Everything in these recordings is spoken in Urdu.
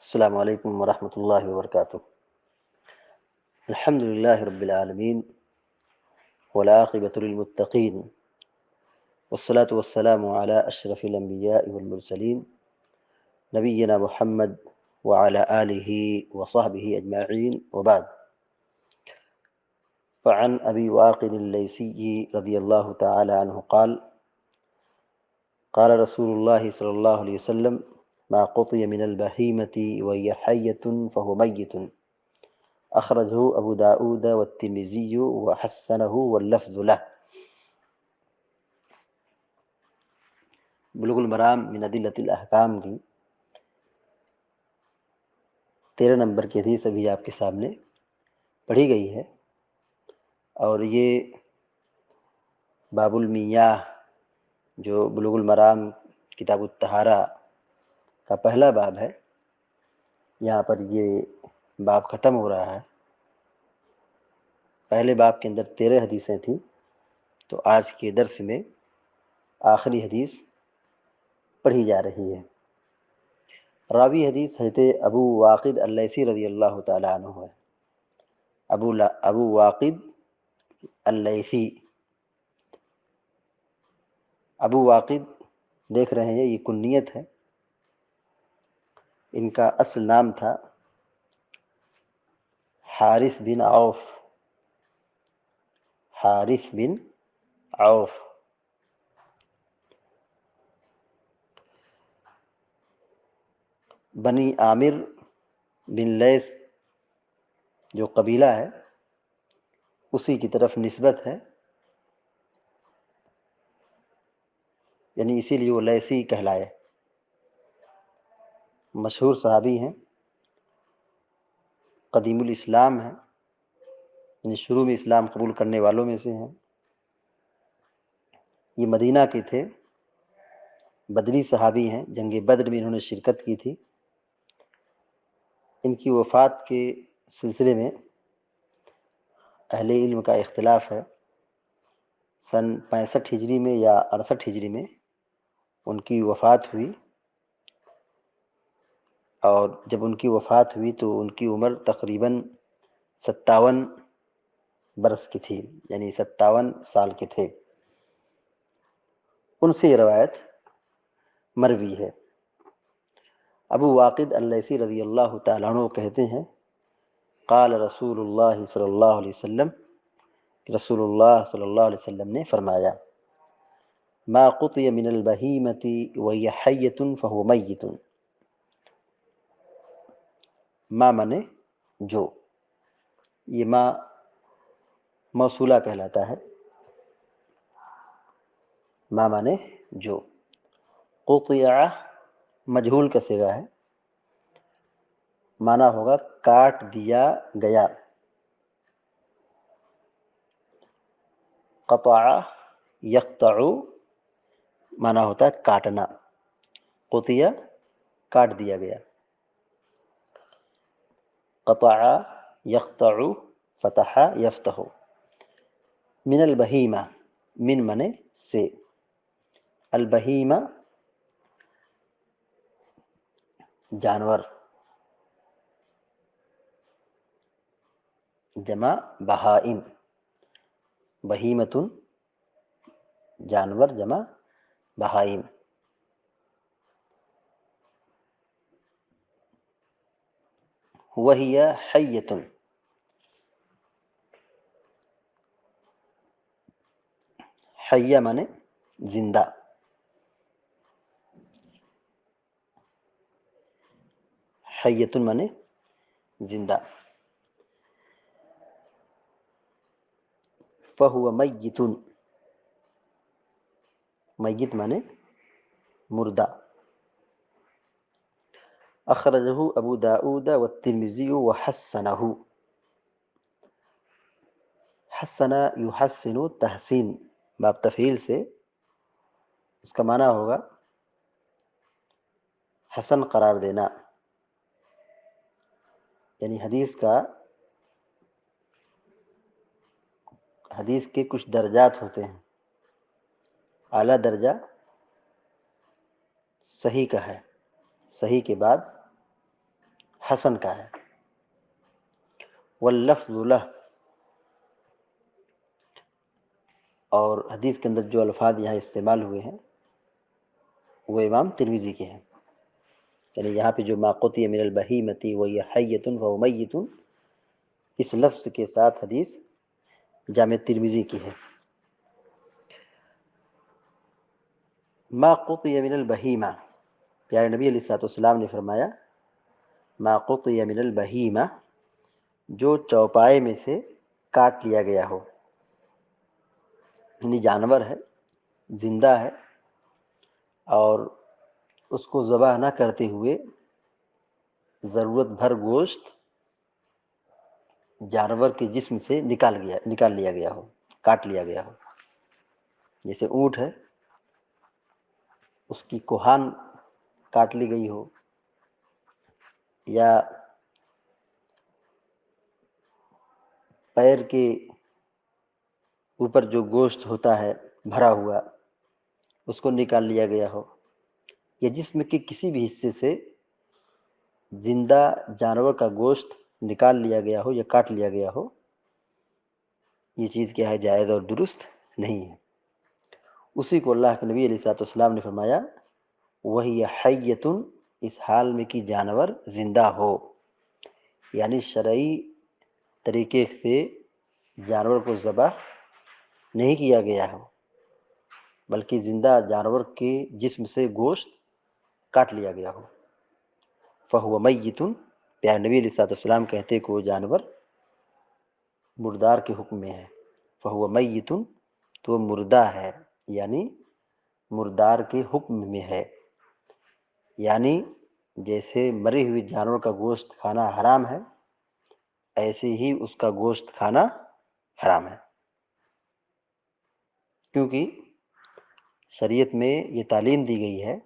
السلام علیکم ورحمۃ اللہ وبرکاتہ۔ الحمد للہ رب العالمین والعاقبۃ للمتقین والصلاة والسلام علی اشرف الانبیاء والمرسلین نبینا محمد وعلی آلہ وصحبہ اجمعین وبعد۔ فعن ابی واقد اللیثی رضی اللہ تعالی عنہ قال قال رسول اللہ صلی اللہ علیہ وسلم ما قطع من البہیمۃ وہی حیۃ فہو میت، اخرجہ ابو داؤد والترمذی وحسنہ واللفظ لہ۔ بلوغ المرام من ادلۃ الاحکام کی 13 نمبر کی حدیث ابھی آپ کے سامنے پڑھی گئی ہے، اور یہ باب المیاہ جو بلوغ المرام کتاب الطہارہ کا پہلا باب ہے، یہاں پر یہ باب ختم ہو رہا ہے۔ پہلے باب کے اندر 13 حدیثیں تھیں، تو آج کے درس میں آخری حدیث پڑھی جا رہی ہے۔ راوی حدیث حضرت ابو واقد اللیثی رضی اللہ تعالیٰ عنہ ہے۔ ابو واقد اللیثی، ابو واقد دیکھ رہے ہیں، یہ کنیت ہے، ان کا اصل نام تھا حارث بن عوف، حارث بن عوف۔ بنی عامر بن لیث جو قبیلہ ہے اسی کی طرف نسبت ہے، یعنی اسی لیے وہ لیثی کہلائے۔ مشہور صحابی ہیں، قدیم الاسلام ہیں، یعنی شروع میں اسلام قبول کرنے والوں میں سے ہیں۔ یہ مدینہ کے تھے، بدری صحابی ہیں، جنگ بدر میں انہوں نے شرکت کی تھی۔ ان کی وفات کے سلسلے میں اہل علم کا اختلاف ہے، سن 65 ہجری میں یا 68 ہجری میں ان کی وفات ہوئی، اور جب ان کی وفات ہوئی تو ان کی عمر تقریباً 57 برس کی تھی، یعنی 57 سال کے تھے۔ ان سے یہ روایت مروی ہے۔ ابو واقد اللیثی رضی اللہ تعالیٰ عنہ کہتے ہیں قال رسول اللہ صلی اللہ علیہ وسلم، رسول اللہ صلی اللہ علیہ وسلم نے فرمایا ما قطع من البہیمۃ وہی حیۃ فہو میت۔ ما منے جو، یہ ما موصولہ کہلاتا ہے، ما مانے جو، قطع مجہول کا صیغہ ہے، معنی ہوگا کاٹ دیا گیا۔ قطع یقطع معنی ہوتا ہے کاٹنا، قطع کاٹ دیا گیا۔ قطع یقطع فتح یفتح۔ من البہیمہ، من منے سے، البہیمہ جانور، جمع بہائم، بہیمۃ جانور، جمع بہائم۔ وہی حیۃ، حیہ منے زندہ، حیۃ منے زندہ۔ فہو میت، میت منے مردہ۔ اخرجہ ابو داؤد والترمذی وحسنہ، حسن یحسن تحسین، باب تفعیل سے اس کا معنی ہوگا حسن قرار دینا، یعنی حدیث کے کچھ درجات ہوتے ہیں، اعلیٰ درجہ صحیح کا ہے، صحیح کے بعد حسن کا ہے۔ واللفظ لہ، اور حدیث کے اندر جو الفاظ یہاں استعمال ہوئے ہیں وہ امام ترمذی کے ہیں، یعنی یہاں پہ جو ما قطع من البہیمۃ وہی حیۃ فہو میت، اس لفظ کے ساتھ حدیث جامع ترمذی کی ہے۔ ما قطع من البہیمہ، پیارے نبی علیہ الصلوۃ والسلام نے فرمایا ما قطع من البہیمہ، جو چوپائے میں سے کاٹ لیا گیا ہو، یعنی جانور ہے، زندہ ہے، اور اس کو ذبح نہ کرتے ہوئے ضرورت بھر گوشت جانور کے جسم سے نکال لیا گیا ہو، کاٹ لیا گیا ہو۔ جیسے اونٹ ہے، اس کی کوہان کاٹ لی گئی ہو، یا پیر کے اوپر جو گوشت ہوتا ہے بھرا ہوا اس کو نکال لیا گیا ہو، یا جسم کے کسی بھی حصے سے زندہ جانور کا گوشت نکال لیا گیا ہو یا کاٹ لیا گیا ہو، یہ چیز کیا ہے؟ جائز اور درست نہیں ہے۔ اسی کو اللہ کے نبی علیہ الصلوۃ والسلام نے فرمایا وہی حیۃ، اس حال میں کہ جانور زندہ ہو، یعنی شرعی طریقے سے جانور کو ذبح نہیں کیا گیا ہو، بلکہ زندہ جانور کے جسم سے گوشت کاٹ لیا گیا ہو۔ فہو میت، پیارے نبی علیہ الصلوۃ والسلام کہتے کہ وہ جانور مردار کے حکم میں ہے۔ فہو میت، تو مردہ ہے، یعنی مردار کے حکم میں ہے، یعنی جیسے مرے ہوئے جانور کا گوشت کھانا حرام ہے، ایسے ہی اس کا گوشت کھانا حرام ہے، کیونکہ شریعت میں یہ تعلیم دی گئی ہے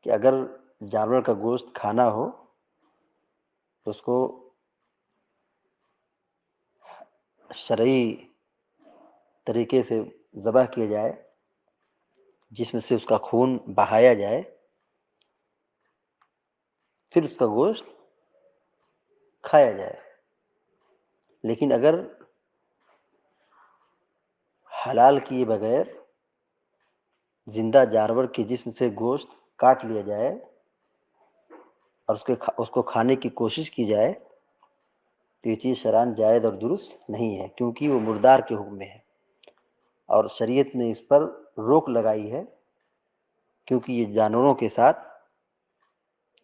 کہ اگر جانور کا گوشت کھانا ہو تو اس کو شرعی طریقے سے ذبح کیا جائے، جس میں سے اس کا خون بہایا جائے، پھر اس کا گوشت کھایا جائے۔ لیکن اگر حلال کیے بغیر زندہ جانور کے جسم سے گوشت کاٹ لیا جائے اور اس کو کھانے کی کوشش کی جائے تو یہ چیز شرعاً جائز اور درست نہیں ہے، کیونکہ وہ مردار کے حکم میں ہے، اور شریعت نے اس پر روک لگائی ہے، کیونکہ یہ جانوروں کے ساتھ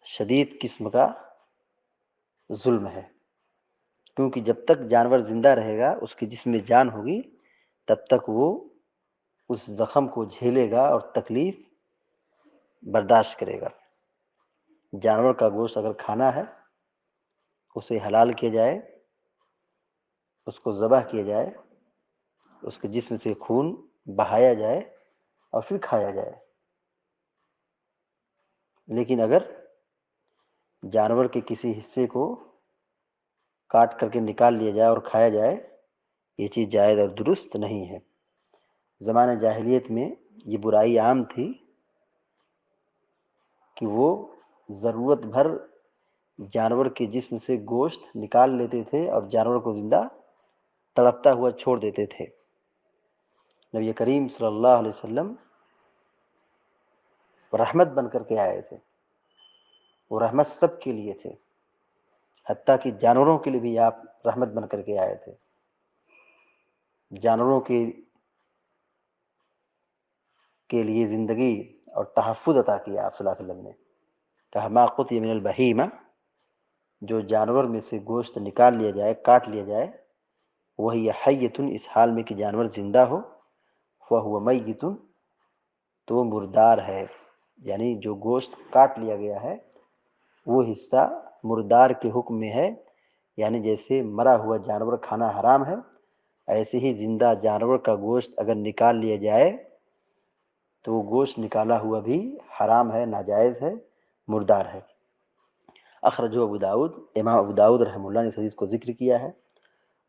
شدید قسم کا ظلم ہے۔ کیونکہ جب تک جانور زندہ رہے گا، اس کے جسم میں جان ہوگی، تب تک وہ اس زخم کو جھیلے گا اور تکلیف برداشت کرے گا۔ جانور کا گوشت اگر کھانا ہے، اسے حلال کیا جائے، اس کو ذبح کیا جائے، اس کے جسم سے خون بہایا جائے اور پھر کھایا جائے۔ لیکن اگر جانور کے کسی حصے کو کاٹ کر کے نکال لیا جائے اور کھایا جائے، یہ چیز جائز اور درست نہیں ہے۔ زمانہ جاہلیت میں یہ برائی عام تھی کہ وہ ضرورت بھر جانور کے جسم سے گوشت نکال لیتے تھے اور جانور کو زندہ تڑپتا ہوا چھوڑ دیتے تھے۔ نبی کریم صلی اللہ علیہ وسلم رحمت بن کر کے آئے تھے، وہ رحمت سب کے لیے تھے، حتیٰ کہ جانوروں کے لیے بھی آپ رحمت بن کر کے آئے تھے۔ جانوروں کے لیے زندگی اور تحفظ عطا کیا آپ صلی اللہ علیہ وسلم نے، کہا ما قطع من البہیمہ، جو جانور میں سے گوشت نکال لیا جائے، کاٹ لیا جائے، وہی حیۃ، اس حال میں کہ جانور زندہ ہو، فہو میت، تو وہ مردار ہے، یعنی جو گوشت کاٹ لیا گیا ہے وہ حصہ مردار کے حکم میں ہے، یعنی جیسے مرا ہوا جانور کھانا حرام ہے، ایسے ہی زندہ جانور کا گوشت اگر نکال لیا جائے تو وہ گوشت نکالا ہوا بھی حرام ہے، ناجائز ہے، مردار ہے۔ اخرجہ ابو داؤد، امام ابو داؤد رحمہ اللہ نے اس حدیث کو ذکر کیا ہے،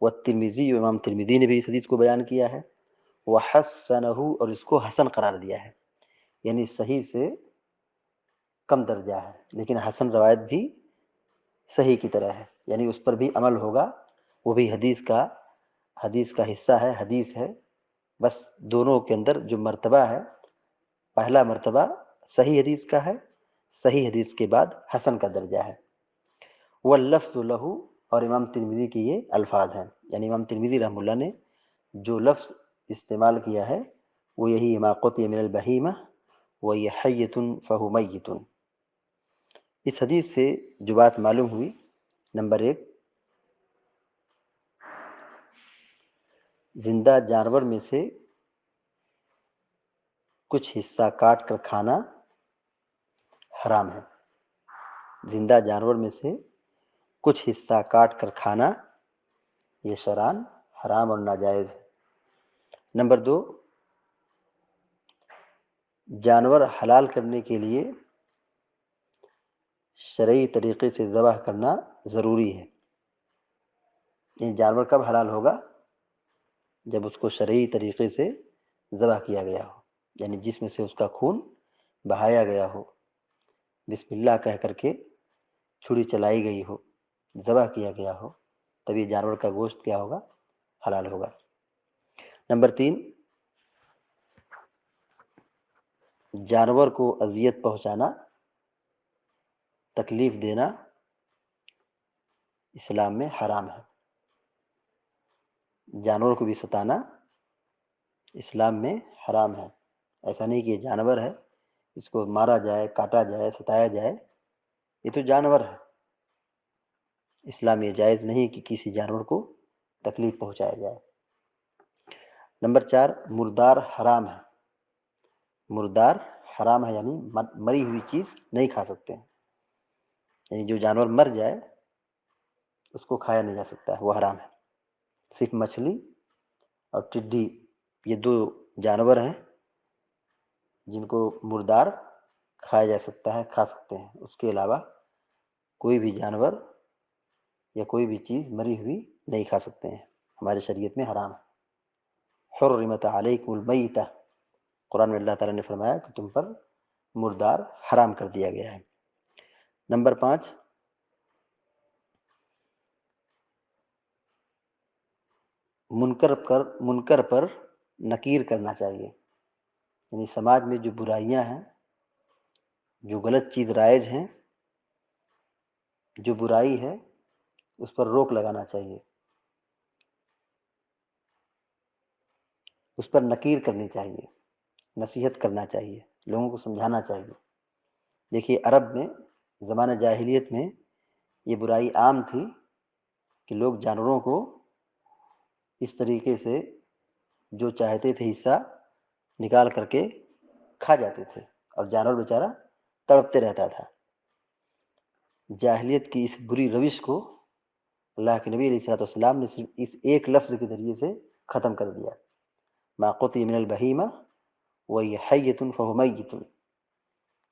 والترمذی، امام ترمذی نے بھی اس حدیث کو بیان کیا ہے، وحسنہ، اور اس کو حسن قرار دیا ہے، یعنی صحیح سے کم درجہ ہے، لیکن حسن روایت بھی صحیح کی طرح ہے، یعنی اس پر بھی عمل ہوگا، وہ بھی حدیث کا حصہ ہے، حدیث ہے، بس دونوں کے اندر جو مرتبہ ہے، پہلا مرتبہ صحیح حدیث کا ہے، صحیح حدیث کے بعد حسن کا درجہ ہے۔ واللفظ لہ، اور امام ترمذی کے یہ الفاظ ہیں، یعنی امام ترمذی رحمہ اللہ نے جو لفظ استعمال کیا ہے وہ یہی ما قطع من البہیمہ وہی حیۃ فہو میت۔ اس حدیث سے جو بات معلوم ہوئی، نمبر 1، زندہ جانور میں سے کچھ حصہ کاٹ کر کھانا حرام ہے، زندہ جانور میں سے کچھ حصہ کاٹ کر کھانا یہ شرعاً حرام اور ناجائز ہے۔ نمبر 2، جانور حلال کرنے کے لیے شرعی طریقے سے ذبح کرنا ضروری ہے، یہ جانور کب حلال ہوگا؟ جب اس کو شرعی طریقے سے ذبح کیا گیا ہو، یعنی جس میں سے اس کا خون بہایا گیا ہو، بسم اللہ کہہ کر کے چھری چلائی گئی ہو، ذبح کیا گیا ہو، تب یہ جانور کا گوشت کیا ہوگا؟ حلال ہوگا۔ نمبر 3، جانور کو اذیت پہنچانا، تکلیف دینا اسلام میں حرام ہے، جانور کو بھی ستانا اسلام میں حرام ہے۔ ایسا نہیں کہ یہ جانور ہے، اس کو مارا جائے، کاٹا جائے، ستایا جائے، یہ تو جانور ہے، اسلام یہ جائز نہیں کہ کسی جانور کو تکلیف پہنچایا جائے۔ نمبر 4، مردار حرام ہے، مردار حرام ہے، یعنی مری ہوئی چیز نہیں کھا سکتے ہیں، یعنی جو جانور مر جائے اس کو کھایا نہیں جا سکتا ہے، وہ حرام ہے۔ صرف مچھلی اور ٹڈی یہ 2 جانور ہیں جن کو مردار کھایا جا سکتا ہے، کھا سکتے ہیں، اس کے علاوہ کوئی بھی جانور یا کوئی بھی چیز مری ہوئی نہیں کھا سکتے ہیں، ہماری شریعت میں حرام ہے۔ حرمت علیکم المیتہ، قرآن میں اللہ تعالیٰ نے فرمایا کہ تم پر مردار حرام کر دیا گیا ہے۔ نمبر 5، منکر پر نکیر کرنا چاہیے، یعنی سماج میں جو برائیاں ہیں، جو غلط چیز رائج ہیں، جو برائی ہے اس پر روک لگانا چاہیے، اس پر نکیر کرنی چاہیے، نصیحت کرنا چاہیے، لوگوں کو سمجھانا چاہیے۔ دیکھیے عرب میں زمانہ جاہلیت میں یہ برائی عام تھی کہ لوگ جانوروں کو اس طریقے سے جو چاہتے تھے حصہ نکال کر کے کھا جاتے تھے، اور جانور بیچارہ تڑپتے رہتا تھا۔ جاہلیت کی اس بری روش کو اللہ کے نبی علیہ الصلوۃ والسلام نے صرف اس ایک لفظ کے ذریعے سے ختم کر دیا، ما قطع من البہیمہ وہی حیۃ فہو میت،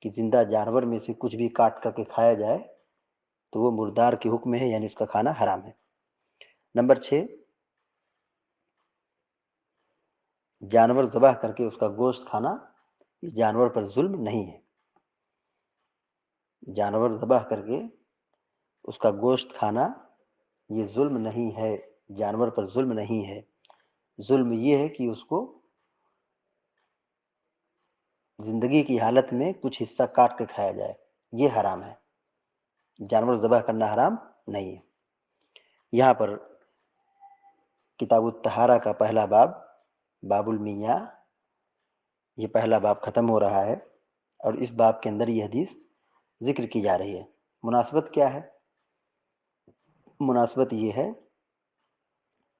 کہ زندہ جانور میں سے کچھ بھی کاٹ کر کے کھایا جائے تو وہ مردار کے حکم ہے، یعنی اس کا کھانا حرام ہے۔ نمبر 6، جانور ذبح کر کے اس کا گوشت کھانا یہ جانور پر ظلم نہیں ہے، جانور ذبح کر کے اس کا گوشت کھانا یہ ظلم نہیں ہے، جانور پر ظلم نہیں ہے، ظلم یہ ہے کہ اس کو زندگی کی حالت میں کچھ حصہ کاٹ کے کھایا جائے، یہ حرام ہے، جانور ذبح کرنا حرام نہیں ہے۔ یہاں پر کتاب الطہارہ کا پہلا باب، باب المیاں، یہ پہلا باب ختم ہو رہا ہے، اور اس باب کے اندر یہ حدیث ذکر کی جا رہی ہے۔ مناسبت کیا ہے؟ مناسبت یہ ہے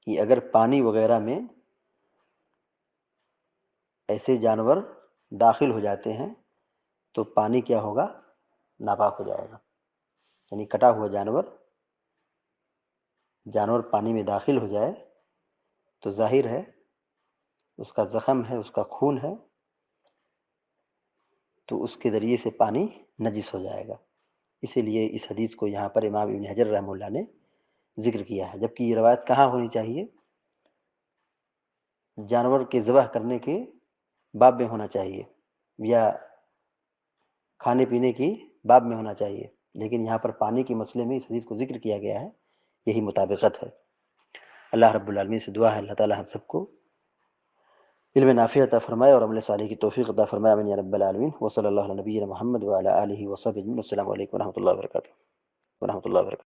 کہ اگر پانی وغیرہ میں ایسے جانور داخل ہو جاتے ہیں تو پانی کیا ہوگا؟ ناپاک ہو جائے گا، یعنی کٹا ہوا جانور پانی میں داخل ہو جائے تو ظاہر ہے اس کا زخم ہے، اس کا خون ہے، تو اس کے ذریعے سے پانی نجس ہو جائے گا، اسی لیے اس حدیث کو یہاں پر امام ابن حجر رحمہ اللہ نے ذکر کیا ہے، جبکہ یہ روایت کہاں ہونی چاہیے؟ جانور کے ذبح کرنے کے باب میں ہونا چاہیے، یا کھانے پینے کی باب میں ہونا چاہیے، لیکن یہاں پر پانی کے مسئلے میں اس حدیث کو ذکر کیا گیا ہے، یہی مطابقت ہے۔ اللہ رب العالمین سے دعا ہے اللہ تعالی ہم سب کو علم نافع عطا فرمائے اور عمل صالح کی توفیق عطا فرمائے، آمین یا رب العالمین۔ وصلی اللہ علی نبینا محمد وعلی آلہ وصحبہ اجمعین۔ السلام علیکم ورحمۃ اللہ وبرکاتہ۔